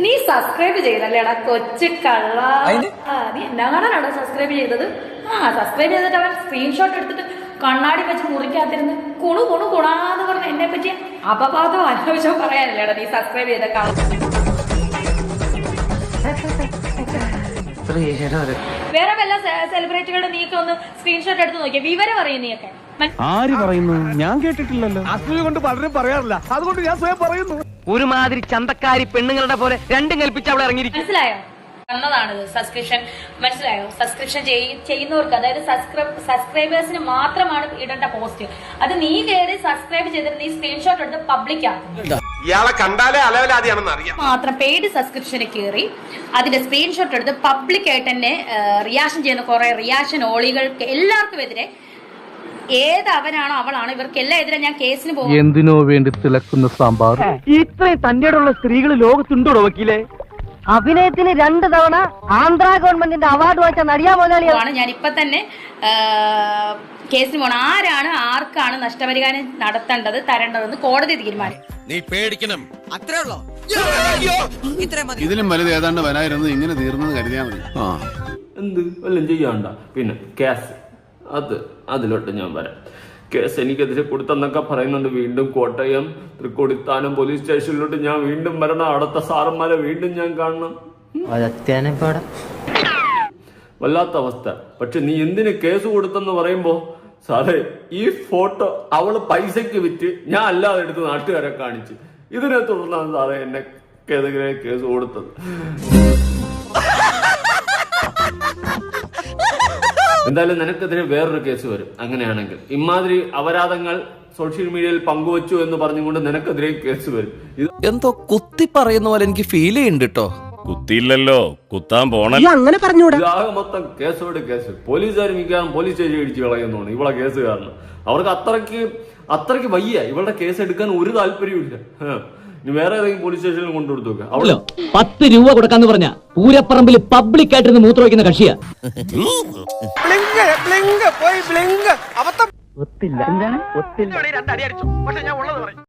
നീ സബ്സ്ക്രൈബ് ചെയ്തല്ലേടാ കൊച്ചു കള്ള. നീ എന്നാ കാണാനാണോ സബ്സ്ക്രൈബ് ചെയ്തത്? സബ്സ്ക്രൈബ് ചെയ്തിട്ട് അവൻ സ്ക്രീൻഷോട്ട് എടുത്തിട്ട് കണ്ണാടി വെച്ച് മുറിക്കാത്തിരുന്ന് കുണാന്ന് പറഞ്ഞ് എന്നെ പറ്റി അപവാദം അനാവശ്യം പറയാനല്ലേടാ നീ സബ്സ്ക്രൈബ് ചെയ്ത വേറെ വല്ല സെലിബ്രിറ്റികളുടെ നീക്കം ഒന്ന് സ്ക്രീൻഷോട്ട് എടുത്ത് നോക്കിയാ വിവരം അറിയും നീയൊക്കെ. ആര് പറയുന്നു? ഞാൻ കേട്ടിട്ടില്ലല്ലോ. അസൂയ കൊണ്ട് പലരും പറയാറില്ല, അതുകൊണ്ട് ഞാൻ സ്വയം പറയുന്നു. ഒരുമാതിരി ചന്തക്കാരി പെണ്ണുങ്ങളുടെ പോലെ രണ്ടും കൽപ്പിച്ച് അവിടെ ഇറങ്ങിയിരിക്കും. മനസ്സിലായോ? എന്നതാണിത് സബ്സ്ക്രിപ്ഷൻ. മനസ്സിലായോ? സബ്സ്ക്രിപ്ഷൻ ചെയ്യുന്നവർക്ക്, അതായത് സബ്സ്ക്രൈബേഴ്സിന് മാത്രമാണ് ഇടേണ്ട പോസ്റ്റ്. അത് നീ കയറി സബ്സ്ക്രൈബ് ചെയ്തിട്ട് നീ സ്ക്രീൻഷോട്ട് എടുത്ത് പബ്ലിക് ആക്കും. ഇയാളെ കണ്ടാലേ അലവലാതിയാണെന്ന് അറിയാം. മാത്രം പെയ്ഡ് സബ്സ്ക്രിപ്ഷന് കയറി അതിന്റെ സ്ക്രീൻഷോട്ട് എടുത്ത് പബ്ലിക് ആയിട്ട് തന്നെ റിയാക്ഷൻ ചെയ്യുന്ന കുറെ റിയാക്ഷൻ ഓളികൾക്ക് എല്ലാവർക്കും എതിരെ, ഏത് അവനാണോ അവളാണോ ഇവർക്കെല്ലാം എതിരെ ഞാൻ കേസിന് പോകും. എന്തിനോ വേണ്ടി തിളക്കുന്ന സാമ്പാർ. ഇത്രയും തന്റെയുള്ള സ്ത്രീകൾ ലോകത്തുണ്ടോ വക്കീലെ? അഭിനയത്തിന് 2 തവണ ആന്ധ്ര ഗവൺമെന്റിന്റെ അവാർഡ് വാങ്ങിച്ച നടിയാ മുതലാളിയാണ്. ഞാൻ ഇപ്പൊ തന്നെ കേസിന് പോകണം. ആർക്കാണ് നഷ്ടപരിഹാരം നടത്തേണ്ടത് തരേണ്ടതെന്ന് കോടതി തീരുമാനം. നീ പേടിക്കണം, അത്രേ ഉള്ളോ? ഇതിലും വലുത് ഏതാണ്ട് വരായിരുന്നു. ഇങ്ങനെ തീർന്നത് കരുതിയാൽ മതി. എന്ത് വല്ലതും ചെയ്യാണ്ട. പിന്നെ കേസ് അതിലോട്ട് ഞാൻ വരാം. കേസ് എനിക്കെതിരെ കൊടുത്തെന്നൊക്കെ പറയുന്നുണ്ട്. വീണ്ടും കോട്ടയം തൃക്കൊടിത്താനം പോലീസ് സ്റ്റേഷനിലോട്ട് ഞാൻ വീണ്ടും വരണം. അടുത്ത സാറന്മാരെ വീണ്ടും ഞാൻ കാണണം. വല്ലാത്ത അവസ്ഥ. പക്ഷെ നീ എന്തിന് കേസ് കൊടുത്തെന്ന് പറയുമ്പോ, സാറേ ഈ ഫോട്ടോ അവള് പൈസക്ക് വിറ്റ് ഞാൻ അല്ലാതെ എടുത്ത് നാട്ടുകാരെ കാണിച്ച്, ഇതിനെ തുടർന്നാണ് സാറേ എന്നെതിരെ കേസ് കൊടുത്തത്. എന്തായാലും നിനക്കെതിരെ വേറൊരു കേസ് വരും. അങ്ങനെയാണെങ്കിൽ ഇമാതിരി അപരാധങ്ങൾ സോഷ്യൽ മീഡിയയിൽ പങ്കുവച്ചു എന്ന് പറഞ്ഞുകൊണ്ട് നിനക്കെതിരെ കേസ് വരും. എന്തോ കുത്തി പറയുന്ന പോലെ എനിക്ക് ഫീൽ ചെയ്യുന്നുണ്ട് കേട്ടോ. കുത്തിയില്ലല്ലോ, കുത്താൻ പോണ. അങ്ങനെ പറഞ്ഞൂടാ. ഇതാകെ മൊത്തം കേസോട് കേസ്. പോലീസുകാർ മിക്കവാറും പോലീസ് സ്റ്റേഷൻ ഇടിച്ച് കളയുന്നതാണ് ഇവളെ കേസ് കാരണം. അവർക്ക് അത്രയ്ക്ക് വയ്യ. ഇവളുടെ കേസ് എടുക്കാൻ ഒരു താല്പര്യമില്ല. ഇനി വേറെ ഏതെങ്കിലും പോലീസ് സ്റ്റേഷനിൽ കൊണ്ടുകൊടുത്തു നോക്കുക. അവിടെ 10 രൂപ കൊടുക്കാന്ന് പറഞ്ഞ പൂരപ്പറമ്പിൽ പബ്ലിക് ആയിട്ടിരുന്ന് മൂത്ര വയ്ക്കുന്ന കക്ഷിയാ. പോയി ബ്ലിങ്ക്. ഒത്തില്ല. എന്താണ്? ഒത്തില്ല. 2 അടി അടിച്ചു. പക്ഷെ ഞാൻ ഉള്ളത് പറയും.